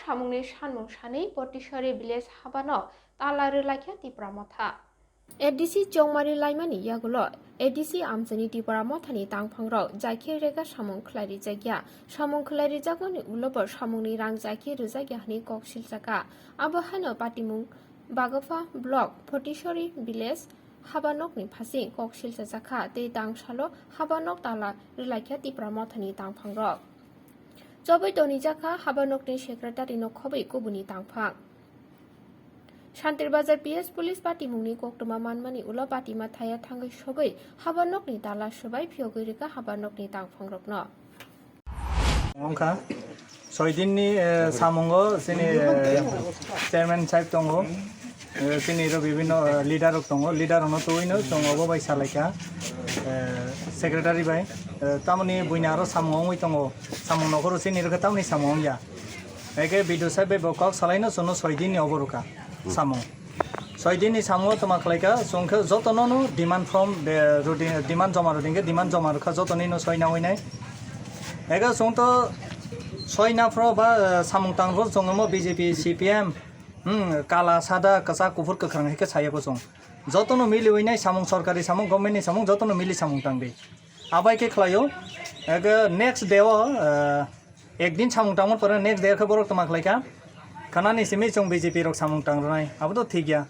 Samung Samung Shani, Patichari village Haba Tala Rilaikha Tipra Motha. ADC Wngma Rilaimani Yagulo, ADC Amzani Tipra Mothani Tangpangro, Rega Samung Khai Rijakya, Samung Khai Rijakya Ulobo Samung Rang Rijakya Hani Kokshil Saka, Abahano Patimung, Bagafa Block, Patichari village. Habanok ni phasi kokshil sa zakha te tang shalo habanok tala Rilaikha Tipra Mothani tang phangrok jobai toni jakha habanok ni secretary no khobai kubuni tang phang Shantir Bazar PS Police Party mungni koktoma manmani ulo party ma thaya thangai sogai habanok ni tala sobai phiogoi reka habanok ni tang phangrok no Wngma 6 dinni samungo sini chairman sahib tongo sini ro bibhinno leader rok tongo leader no toino tongo bo bai salaika secretary bai tamani buina ro samung oi tongo samung nokoro sini ro tamani samung ya eke bidu sahib bai bokok salaino sono 6 dinni oboruka samung 6 dinni samung toma khlaika songkha jotono no demand from demand joma ro dinge demand joma ro kha jotoni no soina hoinai ega songto soina fro ba samung tang ro jongmo BJP CPM Kala sada kasa kufur kekrang heke saya kosong. Jotono mili winai samung sorkari samung government ni samung jotono mili samung tangbe. Abai ke khlayo ega next day ek din samung tangmon pore next day ke borok toma khlaika khana ni simi chong BJP rok samung tang ronai abo to thik ya.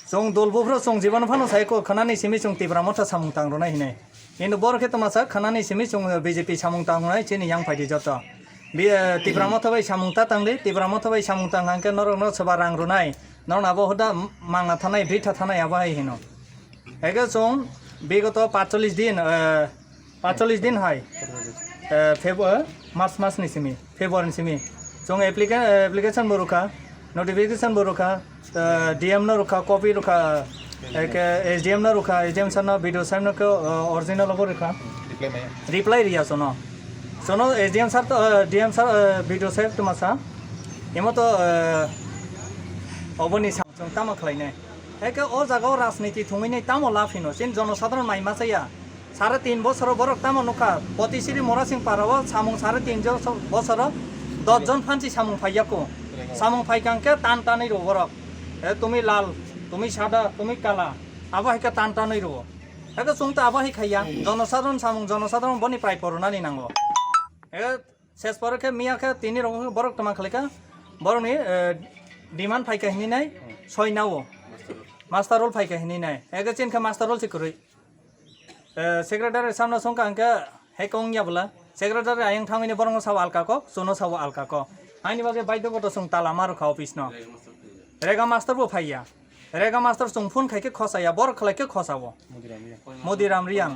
Chong dolbo fro chong jiban phano sai ko khana ni simi chong Tipra Motha samung tang ronai hine. Endo borok ke toma sa khana ni simi chong BJP samung tang ronai cheni yang phaidi joto. Tipra Motha bai samung ta tangde Tipra Motha bai samung tang hangke norok no sebarang runai nor nabo hoda mangna thanai brita thanai abai hino ege chong bigoto 45 din hai February March ni simi February simi chong application boruka notification boruka DM no ruka copy ruka eke SDM no ruka SDM sana video same no ko original boruka reply riya sono sono SDM sir DM sir video save to masa emoto oboni samsung tama khlaine eke o jaga rajniti thungini tamo lafino sin জনসাধারণ মাইমা চাইয়া 3.5 বছর বরক তামো নকা পতিশিরি মরাসিং পারাও সামুং 3.5 বছর 10 জন fancy সামুং ফাইয়াকো সামুং ফাইকাংকে টান টানই rho বরক তুমি লাল তুমি সাদা তুমি কালা আবা হেকা টান টানই রো একে সুংতা আবা হে খাইয়া জনসাধারণ সামুং জনসাধারণ বনি প্রায় পরনানি নাঙ্গো শেষ পরকে মিয়াকে তিনি রকম বরক তমা খলেকা বরনি ডিমান্ড ফাইকা হিনি নাই ছয় নাও মাস্টার রোল ফাইকা হিনি নাই একে চিনকা মাস্টার রোল চিকরই সেক্রেটারি সামনা সংকা আঙ্কা হেকং ইয়াবলা সেক্রেটারি আয়ং থামিনি বরং সাও আলকাকো সোনো সাও আলকাকো আইনি বাগে বাইদগত সং তালা মারো খাও পিছন রেগা মাস্টার বো ফাইয়া রেগা মাস্টার সং ফোন খাইকে খসায়া বর খলাইকে খসাবো মদিরাম রিয়াং